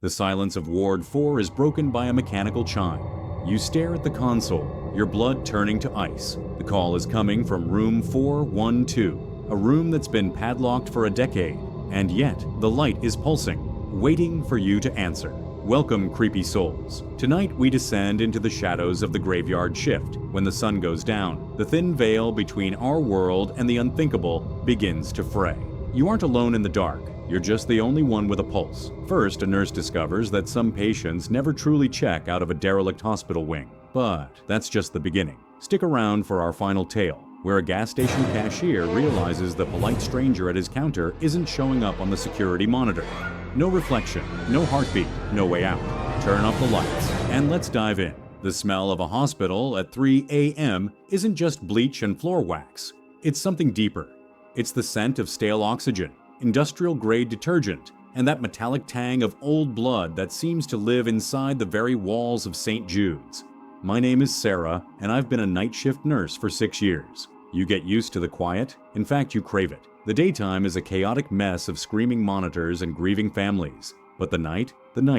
The silence of Ward 4 is broken by a mechanical chime. You stare at the console, your blood turning to ice. The call is coming from room 412, a room that's been padlocked for a decade, and yet the light is pulsing, waiting for you to answer. Welcome, creepy souls. Tonight we descend into the shadows of the graveyard shift. When the sun goes down, the thin veil between our world and the unthinkable begins to fray. You aren't alone in the dark. You're just the only one with a pulse. First, a nurse discovers that some patients never truly check out of a derelict hospital wing. But that's just the beginning. Stick around for our final tale, where a gas station cashier realizes the polite stranger at his counter isn't showing up on the security monitor. No reflection, no heartbeat, no way out. Turn off the lights, and let's dive in. The smell of a hospital at 3 a.m. isn't just bleach and floor wax. It's something deeper. It's the scent of stale oxygen, industrial-grade detergent, and that metallic tang of old blood that seems to live inside the very walls of St. Jude's. My name is Sarah, and I've been a night shift nurse for 6 years. You get used to the quiet. In fact, you crave it. The daytime is a chaotic mess of screaming monitors and grieving families. But the night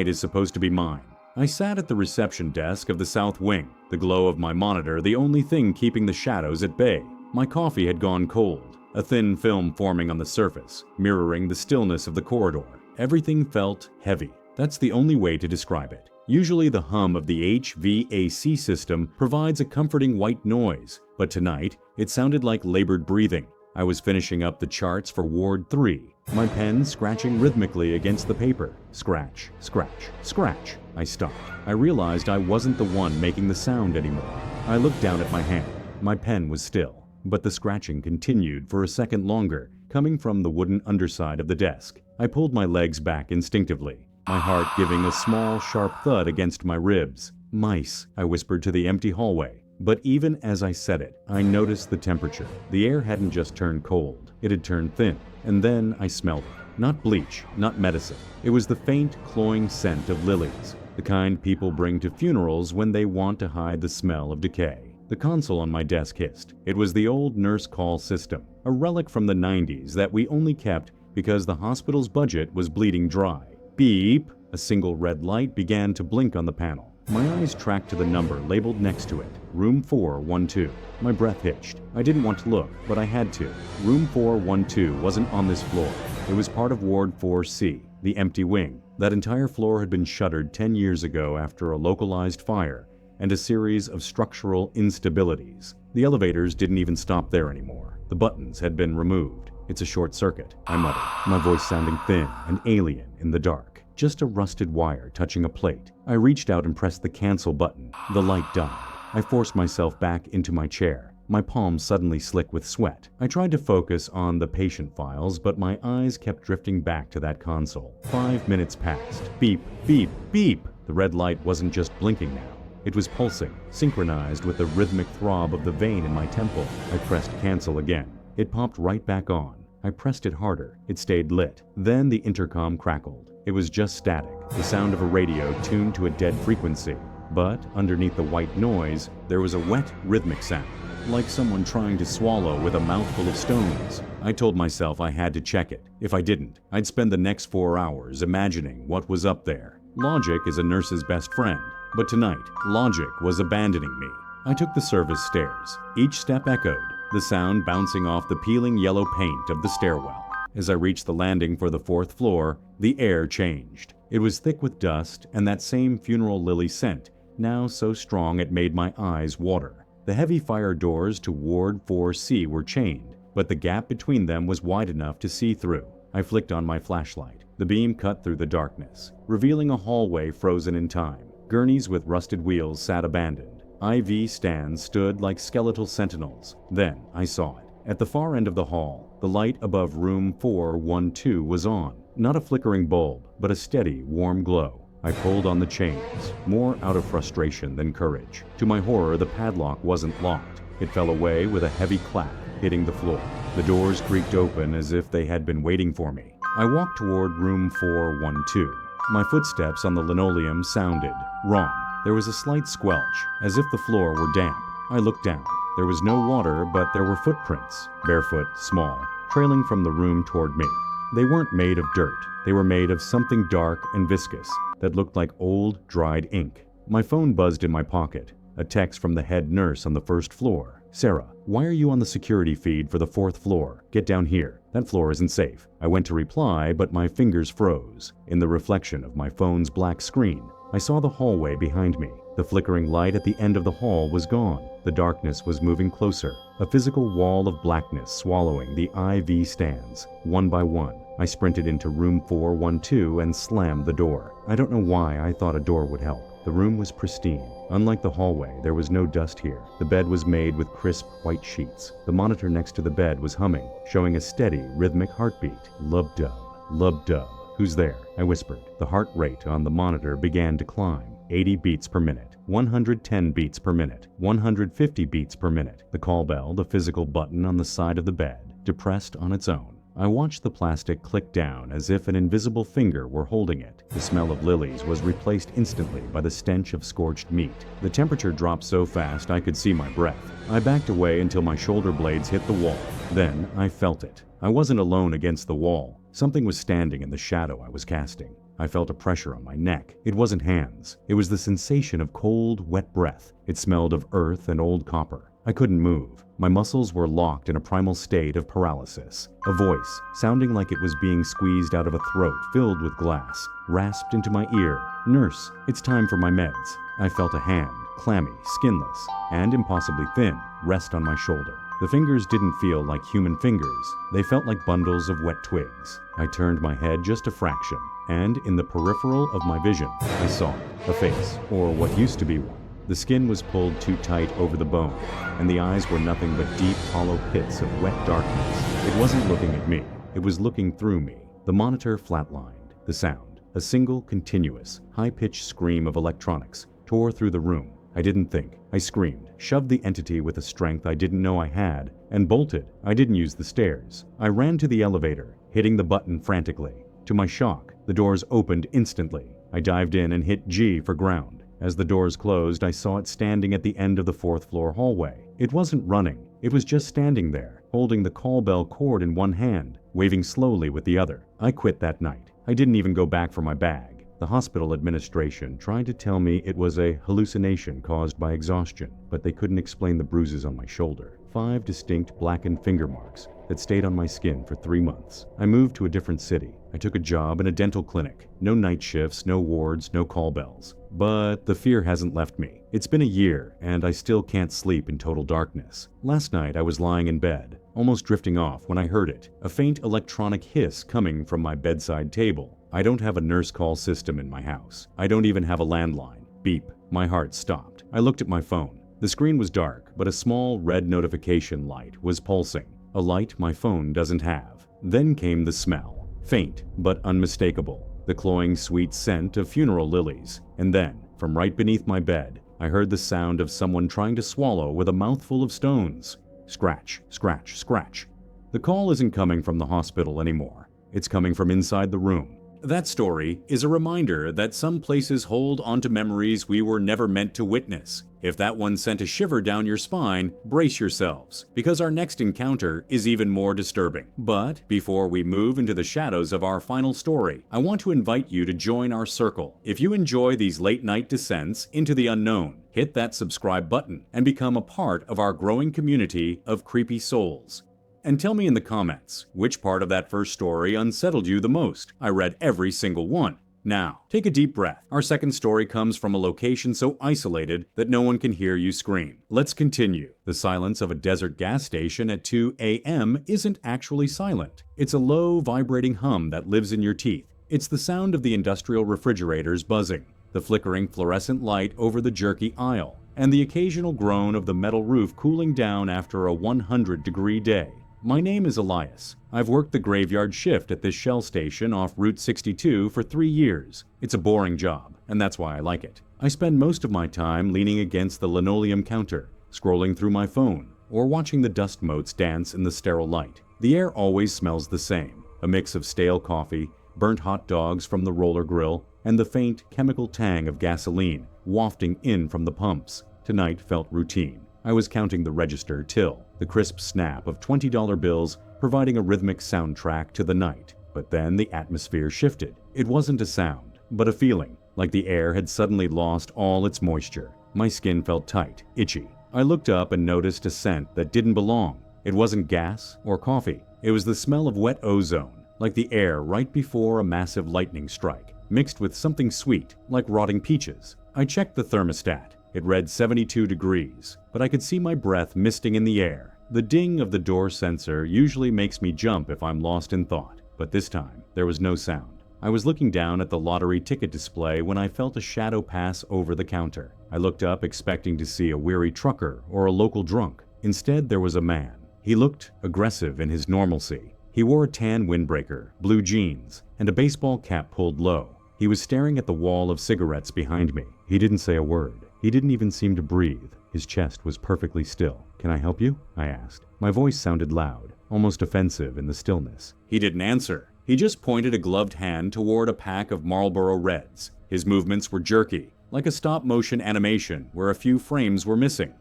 is supposed to be mine. I sat at the reception desk of the South Wing, the glow of my monitor the only thing keeping the shadows at bay. My coffee had gone cold, a thin film forming on the surface, mirroring the stillness of the corridor. Everything felt heavy. That's the only way to describe it. Usually the hum of the HVAC system provides a comforting white noise, but tonight it sounded like labored breathing. I was finishing up the charts for Ward 3, my pen scratching rhythmically against the paper. Scratch, scratch, scratch. I stopped. I realized I wasn't the one making the sound anymore. I looked down at my hand. My pen was still, but the scratching continued for a second longer, coming from the wooden underside of the desk. I pulled my legs back instinctively, my heart giving a small, sharp thud against my ribs. Mice, I whispered to the empty hallway. But even as I said it, I noticed the temperature. The air hadn't just turned cold, it had turned thin. And then I smelled it. Not bleach, not medicine. It was the faint, cloying scent of lilies, the kind people bring to funerals when they want to hide the smell of decay. The console on my desk hissed. It was the old nurse call system, a relic from the 90s that we only kept because the hospital's budget was bleeding dry. Beep! A single red light began to blink on the panel. My eyes tracked to the number labeled next to it, room 412. My breath hitched. I didn't want to look, but I had to. Room 412 wasn't on this floor. It was part of Ward 4C, the empty wing. That entire floor had been shuttered 10 years ago after a localized fire and a series of structural instabilities. The elevators didn't even stop there anymore. The buttons had been removed. It's a short circuit, I muttered, my voice sounding thin and alien in the dark. Just a rusted wire touching a plate. I reached out and pressed the cancel button. The light died. I forced myself back into my chair, my palms suddenly slick with sweat. I tried to focus on the patient files, but my eyes kept drifting back to that console. 5 minutes passed. Beep, beep, beep. The red light wasn't just blinking now. It was pulsing, synchronized with the rhythmic throb of the vein in my temple. I pressed cancel again. It popped right back on. I pressed it harder. It stayed lit. Then the intercom crackled. It was just static, the sound of a radio tuned to a dead frequency. But underneath the white noise, there was a wet, rhythmic sound, like someone trying to swallow with a mouthful of stones. I told myself I had to check it. If I didn't, I'd spend the next 4 hours imagining what was up there. Logic is a nurse's best friend, but tonight, logic was abandoning me. I took the service stairs. Each step echoed, the sound bouncing off the peeling yellow paint of the stairwell. As I reached the landing for the 4th floor, the air changed. It was thick with dust and that same funeral lily scent, now so strong it made my eyes water. The heavy fire doors to Ward 4C were chained, but the gap between them was wide enough to see through. I flicked on my flashlight. The beam cut through the darkness, revealing a hallway frozen in time. Gurneys with rusted wheels sat abandoned. IV stands stood like skeletal sentinels. Then I saw it. At the far end of the hall, the light above room 412 was on. Not a flickering bulb, but a steady, warm glow. I pulled on the chains, more out of frustration than courage. To my horror, the padlock wasn't locked. It fell away with a heavy clap, hitting the floor. The doors creaked open as if they had been waiting for me. I walked toward room 412. My footsteps on the linoleum sounded wrong. There was a slight squelch, as if the floor were damp. I looked down. There was no water, but there were footprints, barefoot, small, trailing from the room toward me. They weren't made of dirt. They were made of something dark and viscous that looked like old, dried ink. My phone buzzed in my pocket. A text from the head nurse on the first floor. "Sarah, why are you on the security feed for the 4th floor? Get down here. That floor isn't safe." I went to reply, but my fingers froze. In the reflection of my phone's black screen, I saw the hallway behind me. The flickering light at the end of the hall was gone. The darkness was moving closer, a physical wall of blackness swallowing the IV stands. One by one, I sprinted into room 412 and slammed the door. I don't know why I thought a door would help. The room was pristine. Unlike the hallway, there was no dust here. The bed was made with crisp white sheets. The monitor next to the bed was humming, showing a steady, rhythmic heartbeat. Lub-dub, lub-dub. "Who's there?" I whispered. The heart rate on the monitor began to climb. 80 beats per minute, 110 beats per minute, 150 beats per minute. The call bell, the physical button on the side of the bed, depressed on its own. I watched the plastic click down as if an invisible finger were holding it. The smell of lilies was replaced instantly by the stench of scorched meat. The temperature dropped so fast I could see my breath. I backed away until my shoulder blades hit the wall. Then I felt it. I wasn't alone against the wall. Something was standing in the shadow I was casting. I felt a pressure on my neck. It wasn't hands. It was the sensation of cold, wet breath. It smelled of earth and old copper. I couldn't move. My muscles were locked in a primal state of paralysis. A voice, sounding like it was being squeezed out of a throat filled with glass, rasped into my ear. "Nurse, it's time for my meds." I felt a hand, clammy, skinless, and impossibly thin, rest on my shoulder. The fingers didn't feel like human fingers. They felt like bundles of wet twigs. I turned my head just a fraction, and in the peripheral of my vision, I saw a face, or what used to be one. The skin was pulled too tight over the bone, and the eyes were nothing but deep, hollow pits of wet darkness. It wasn't looking at me. It was looking through me. The monitor flatlined. The sound, a single, continuous, high-pitched scream of electronics, tore through the room. I didn't think. I screamed, shoved the entity with a strength I didn't know I had, and bolted. I didn't use the stairs. I ran to the elevator, hitting the button frantically. To my shock, the doors opened instantly. I dived in and hit G for ground. As the doors closed, I saw it standing at the end of the 4th floor hallway. It wasn't running. It was just standing there, holding the call bell cord in one hand, waving slowly with the other. I quit that night. I didn't even go back for my bag. The hospital administration tried to tell me it was a hallucination caused by exhaustion, but they couldn't explain the bruises on my shoulder. 5 distinct blackened finger marks that stayed on my skin for 3 months. I moved to a different city. I took a job in a dental clinic. No night shifts, no wards, no call bells. But the fear hasn't left me. It's been a year, and I still can't sleep in total darkness. Last night I was lying in bed, almost drifting off when I heard it, a faint electronic hiss coming from my bedside table. I don't have a nurse call system in my house. I don't even have a landline. Beep. My heart stopped. I looked at my phone. The screen was dark, but a small red notification light was pulsing, a light my phone doesn't have. Then came the smell, faint but unmistakable, the cloying sweet scent of funeral lilies. And then, from right beneath my bed, I heard the sound of someone trying to swallow with a mouthful of stones. Scratch, scratch, scratch. The call isn't coming from the hospital anymore. It's coming from inside the room. That story is a reminder that some places hold onto memories we were never meant to witness. If that one sent a shiver down your spine, brace yourselves, because our next encounter is even more disturbing. But before we move into the shadows of our final story, I want to invite you to join our circle. If you enjoy these late-night descents into the unknown, hit that subscribe button and become a part of our growing community of creepy souls. And tell me in the comments, which part of that first story unsettled you the most? I read every single one. Now, take a deep breath. Our second story comes from a location so isolated that no one can hear you scream. Let's continue. The silence of a desert gas station at 2 a.m. isn't actually silent. It's a low, vibrating hum that lives in your teeth. It's the sound of the industrial refrigerators buzzing, the flickering fluorescent light over the jerky aisle, and the occasional groan of the metal roof cooling down after a 100-degree day. My name is Elias. I've worked the graveyard shift at this Shell station off Route 62 for 3 years. It's a boring job, and that's why I like it. I spend most of my time leaning against the linoleum counter, scrolling through my phone, or watching the dust motes dance in the sterile light. The air always smells the same, a mix of stale coffee, burnt hot dogs from the roller grill, and the faint chemical tang of gasoline wafting in from the pumps. Tonight felt routine. I was counting the register till the crisp snap of $20 bills providing a rhythmic soundtrack to the night. But then the atmosphere shifted. It wasn't a sound, but a feeling, like the air had suddenly lost all its moisture. My skin felt tight, itchy. I looked up and noticed a scent that didn't belong. It wasn't gas or coffee. It was the smell of wet ozone, like the air right before a massive lightning strike, mixed with something sweet, like rotting peaches. I checked the thermostat. It read 72 degrees, but I could see my breath misting in the air. The ding of the door sensor usually makes me jump if I'm lost in thought, but this time there was no sound. I was looking down at the lottery ticket display when I felt a shadow pass over the counter. I looked up expecting to see a weary trucker or a local drunk. Instead, there was a man. He looked aggressive in his normalcy. He wore a tan windbreaker, blue jeans, and a baseball cap pulled low. He was staring at the wall of cigarettes behind me. He didn't say a word. He didn't even seem to breathe. His chest was perfectly still. "Can I help you?" I asked. My voice sounded loud, almost offensive in the stillness. He didn't answer. He just pointed a gloved hand toward a pack of Marlboro Reds. His movements were jerky, like a stop-motion animation where a few frames were missing.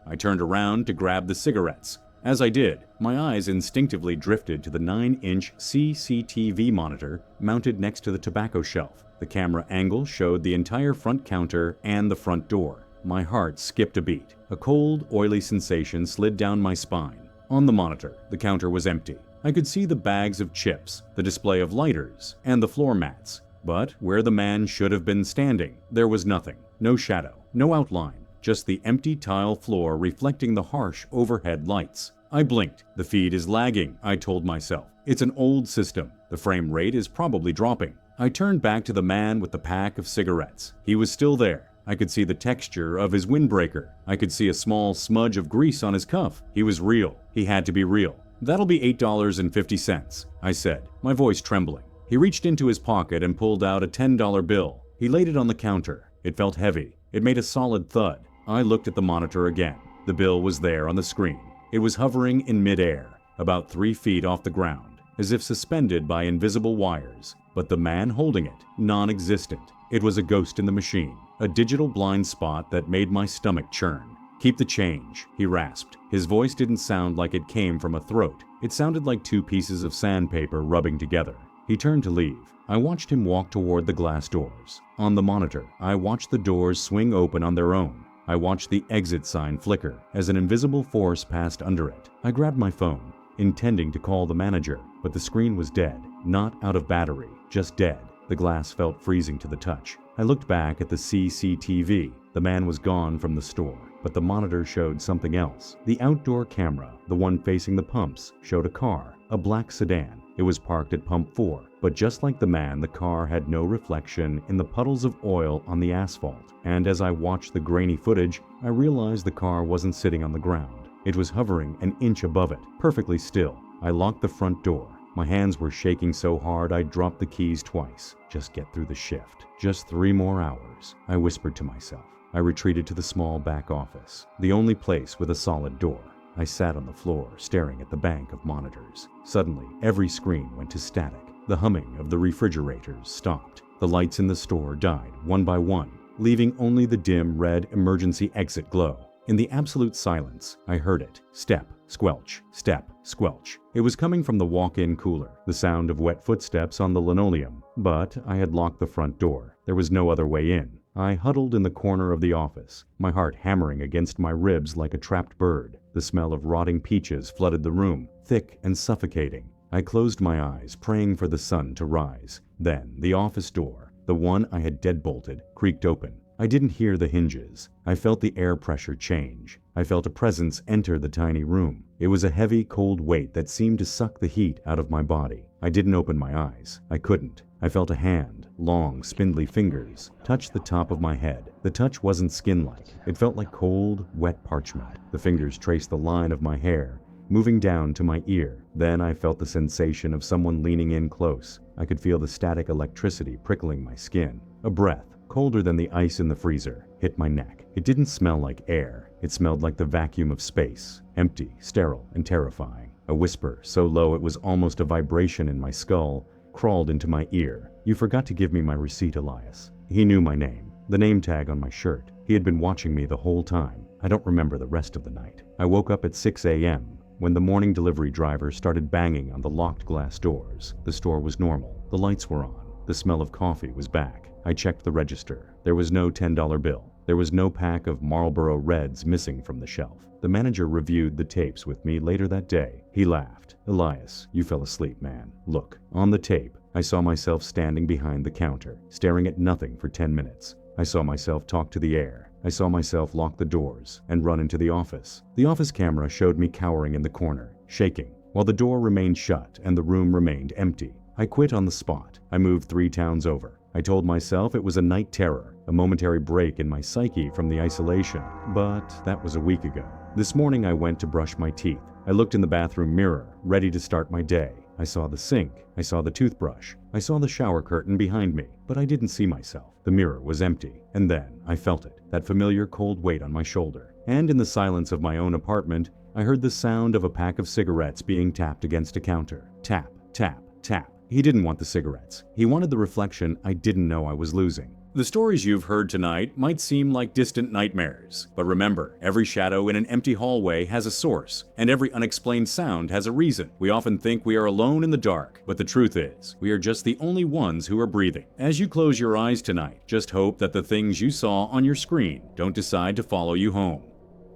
I turned around to grab the cigarettes. As I did, my eyes instinctively drifted to the 9-inch CCTV monitor mounted next to the tobacco shelf. The camera angle showed the entire front counter and the front door. My heart skipped a beat. A cold, oily sensation slid down my spine. On the monitor, the counter was empty. I could see the bags of chips, the display of lighters, and the floor mats. But where the man should have been standing, there was nothing. No shadow, no outline, just the empty tile floor reflecting the harsh overhead lights. I blinked. The feed is lagging, I told myself. It's an old system. The frame rate is probably dropping. I turned back to the man with the pack of cigarettes. He was still there. I could see the texture of his windbreaker. I could see a small smudge of grease on his cuff. He was real. He had to be real. "That'll be $8.50, I said, my voice trembling. He reached into his pocket and pulled out a $10 bill. He laid it on the counter. It felt heavy. It made a solid thud. I looked at the monitor again. The bill was there on the screen. It was hovering in midair, about 3 feet off the ground, as if suspended by invisible wires. But the man holding it, non-existent. It was a ghost in the machine, a digital blind spot that made my stomach churn. "Keep the change," he rasped. His voice didn't sound like it came from a throat. It sounded like 2 pieces of sandpaper rubbing together. He turned to leave. I watched him walk toward the glass doors. On the monitor, I watched the doors swing open on their own. I watched the exit sign flicker as an invisible force passed under it. I grabbed my phone, intending to call the manager, but the screen was dead. Not out of battery, just dead. The glass felt freezing to the touch. I looked back at the CCTV. The man was gone from the store, but the monitor showed something else. The outdoor camera, the one facing the pumps, showed a car, a black sedan. It was parked at pump 4, but just like the man, the car had no reflection in the puddles of oil on the asphalt. And as I watched the grainy footage, I realized the car wasn't sitting on the ground. It was hovering an inch above it, perfectly still. I locked the front door. My hands were shaking so hard I dropped the keys twice. Just get through the shift. Just 3 more hours, I whispered to myself. I retreated to the small back office, the only place with a solid door. I sat on the floor, staring at the bank of monitors. Suddenly, every screen went to static. The humming of the refrigerators stopped. The lights in the store died one by one, leaving only the dim red emergency exit glow. In the absolute silence, I heard it. Step, squelch, step, squelch. It was coming from the walk-in cooler, the sound of wet footsteps on the linoleum. But I had locked the front door. There was no other way in. I huddled in the corner of the office, my heart hammering against my ribs like a trapped bird. The smell of rotting peaches flooded the room, thick and suffocating. I closed my eyes, praying for the sun to rise. Then the office door, the one I had deadbolted, creaked open. I didn't hear the hinges. I felt the air pressure change. I felt a presence enter the tiny room. It was a heavy, cold weight that seemed to suck the heat out of my body. I didn't open my eyes. I couldn't. I felt a hand, long, spindly fingers, touch the top of my head. The touch wasn't skin-like. It felt like cold, wet parchment. The fingers traced the line of my hair, moving down to my ear. Then I felt the sensation of someone leaning in close. I could feel the static electricity prickling my skin. A breath, colder than the ice in the freezer, hit my neck. It didn't smell like air. It smelled like the vacuum of space, empty, sterile, and terrifying. A whisper, so low it was almost a vibration in my skull, crawled into my ear. "You forgot to give me my receipt, Elias." He knew my name, the name tag on my shirt. He had been watching me the whole time. I don't remember the rest of the night. I woke up at 6 a.m., When the morning delivery driver started banging on the locked glass doors, the store was normal. The lights were on. The smell of coffee was back. I checked the register. There was no $10 bill. There was no pack of Marlboro Reds missing from the shelf. The manager reviewed the tapes with me later that day. He laughed. "Elias, you fell asleep, man. Look, on the tape, I saw myself standing behind the counter, staring at nothing for 10 minutes. I saw myself talk to the air. I saw myself lock the doors and run into the office. The office camera showed me cowering in the corner, shaking, while the door remained shut and the room remained empty. I quit on the spot. I moved 3 towns over. I told myself it was a night terror, a momentary break in my psyche from the isolation. But that was a week ago. This morning I went to brush my teeth. I looked in the bathroom mirror, ready to start my day. I saw the sink. I saw the toothbrush. I saw the shower curtain behind me, but I didn't see myself. The mirror was empty. And then I felt it, that familiar cold weight on my shoulder. And in the silence of my own apartment, I heard the sound of a pack of cigarettes being tapped against a counter. Tap, tap, tap. He didn't want the cigarettes. He wanted the reflection I didn't know I was losing. The stories you've heard tonight might seem like distant nightmares, but remember, every shadow in an empty hallway has a source, and every unexplained sound has a reason. We often think we are alone in the dark, but the truth is, we are just the only ones who are breathing. As you close your eyes tonight, just hope that the things you saw on your screen don't decide to follow you home.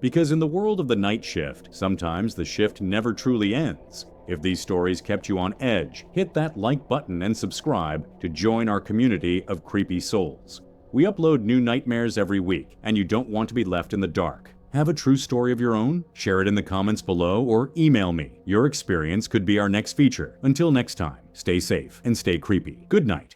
Because in the world of the night shift, sometimes the shift never truly ends. If these stories kept you on edge, hit that like button and subscribe to join our community of creepy souls. We upload new nightmares every week, and you don't want to be left in the dark. Have a true story of your own? Share it in the comments below or email me. Your experience could be our next feature. Until next time, stay safe and stay creepy. Good night.